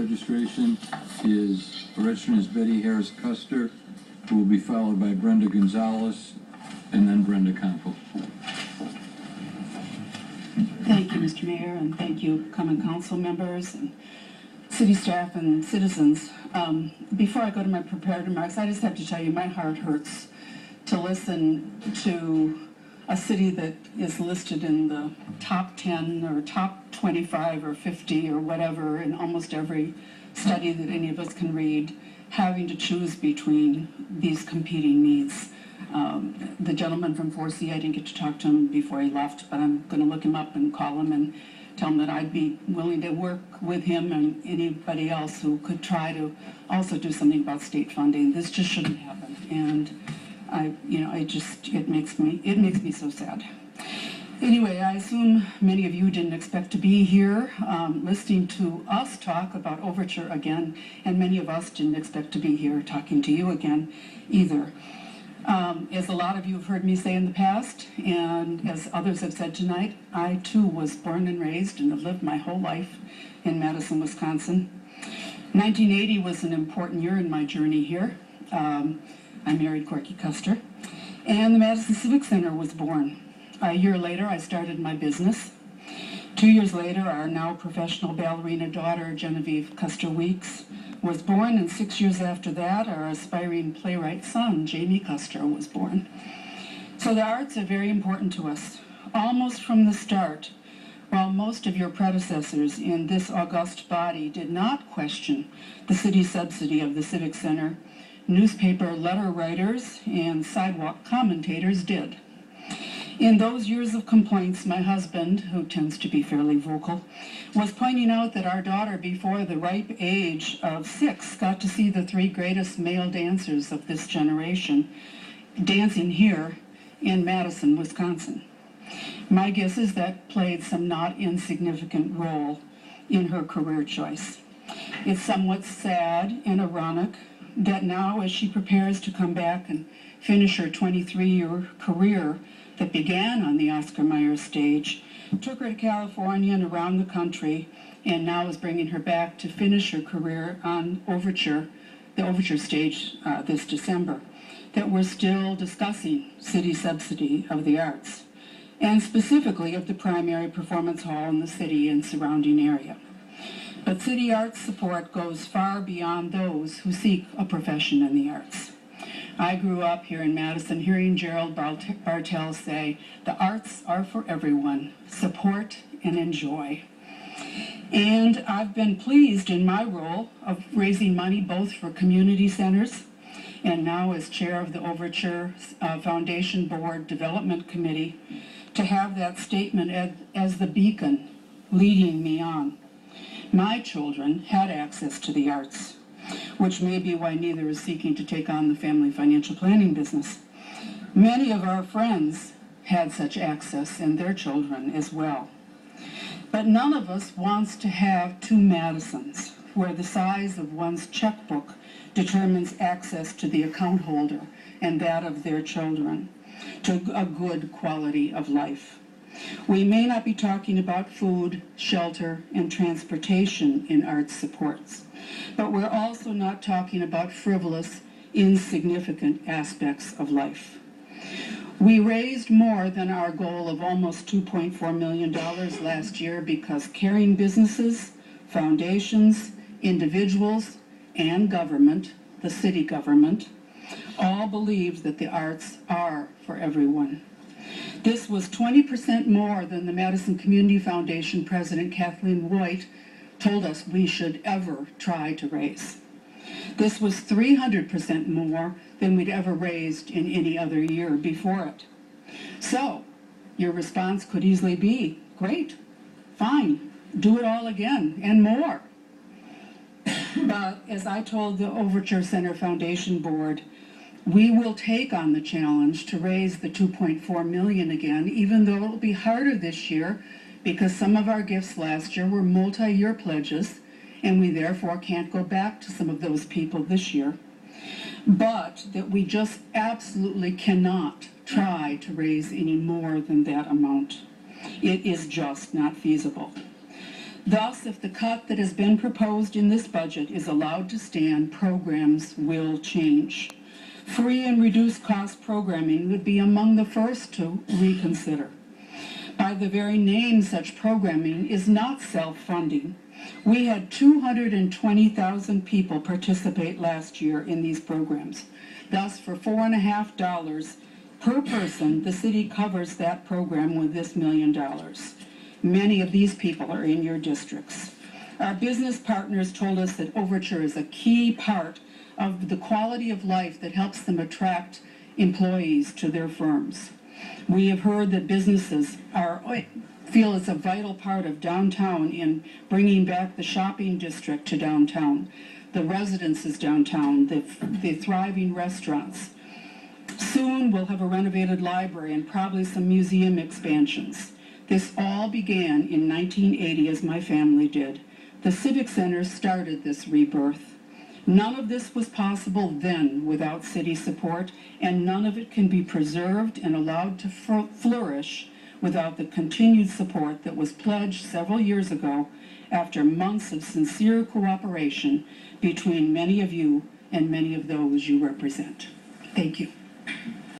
registration is Registrant Betty Harris Custer, who will be followed by Brenda Gonzalez, and then Brenda Campo. Thank you, Mr. Mayor, and thank you, common council members and city staff and citizens. Before I go to my prepared remarks, I just have to tell you my heart hurts to listen to a city that is listed in the top 10 or top 25 or 50 or whatever in almost every study that any of us can read, having to choose between these competing needs. The gentleman from 4C, I didn't get to talk to him before he left, but I'm going to look him up and call him and tell him that I'd be willing to work with him and anybody else who could try to also do something about state funding. This just shouldn't happen, and it makes me so sad. Anyway, I assume many of you didn't expect to be here listening to us talk about Overture again, and many of us didn't expect to be here talking to you again either. As a lot of you have heard me say in the past, and as others have said tonight, I too was born and raised and have lived my whole life in Madison, Wisconsin. 1980 was an important year in my journey here. I married Corky Custer, and the Madison Civic Center was born. A year later, I started my business. 2 years later, our now professional ballerina daughter, Genevieve Custer Weeks, was born, and 6 years after that, our aspiring playwright son, Jamie Custer, was born. So the arts are very important to us, almost from the start. While most of your predecessors in this august body did not question the city subsidy of the Civic Center, newspaper letter writers and sidewalk commentators did. In those years of complaints, my husband, who tends to be fairly vocal, was pointing out that our daughter, before the ripe age of 6, got to see the 3 greatest male dancers of this generation dancing here in Madison, Wisconsin. My guess is that played some not insignificant role in her career choice. It's somewhat sad and ironic that now, as she prepares to come back and finish her 23-year career that began on the Oscar Mayer stage, took her to California and around the country, and now is bringing her back to finish her career on Overture, the Overture stage this December, that we're still discussing city subsidy of the arts, and specifically of the primary performance hall in the city and surrounding area. But city arts support goes far beyond those who seek a profession in the arts. I grew up here in Madison hearing Gerald Bartell say, "The arts are for everyone. Support and enjoy." And I've been pleased in my role of raising money both for community centers and now as chair of the Overture Foundation Board Development Committee to have that statement as the beacon leading me on. My children had access to the arts, which may be why neither is seeking to take on the family financial planning business. Many of our friends had such access, and their children as well. But none of us wants to have 2 Madisons, where the size of one's checkbook determines access to the account holder and that of their children to a good quality of life. We may not be talking about food, shelter, and transportation in arts supports, but we're also not talking about frivolous, insignificant aspects of life. We raised more than our goal of almost $2.4 million last year because caring businesses, foundations, individuals, and government, the city government, all believe that the arts are for everyone. This was 20% more than the Madison Community Foundation President Kathleen White told us we should ever try to raise. This was 300% more than we'd ever raised in any other year before it. So, your response could easily be, great, fine, do it all again and more. But as I told the Overture Center Foundation Board, we will take on the challenge to raise the $2.4 million again, even though it'll be harder this year because some of our gifts last year were multi-year pledges, and we therefore can't go back to some of those people this year. But that we just absolutely cannot try to raise any more than that amount. It is just not feasible. Thus, if the cut that has been proposed in this budget is allowed to stand, programs will change. Free and reduced cost programming would be among the first to reconsider. By the very name, such programming is not self-funding. We had 220,000 people participate last year in these programs. Thus, for $4.50 per person, the city covers that program with this $1 million. Many of these people are in your districts. Our business partners told us that Overture is a key part of the quality of life that helps them attract employees to their firms. We have heard that businesses feel it's a vital part of downtown in bringing back the shopping district to downtown, the residences downtown, the thriving restaurants. Soon we'll have a renovated library and probably some museum expansions. This all began in 1980 as my family did. The Civic Center started this rebirth. None of this was possible then without city support, and none of it can be preserved and allowed to flourish without the continued support that was pledged several years ago after months of sincere cooperation between many of you and many of those you represent. Thank you.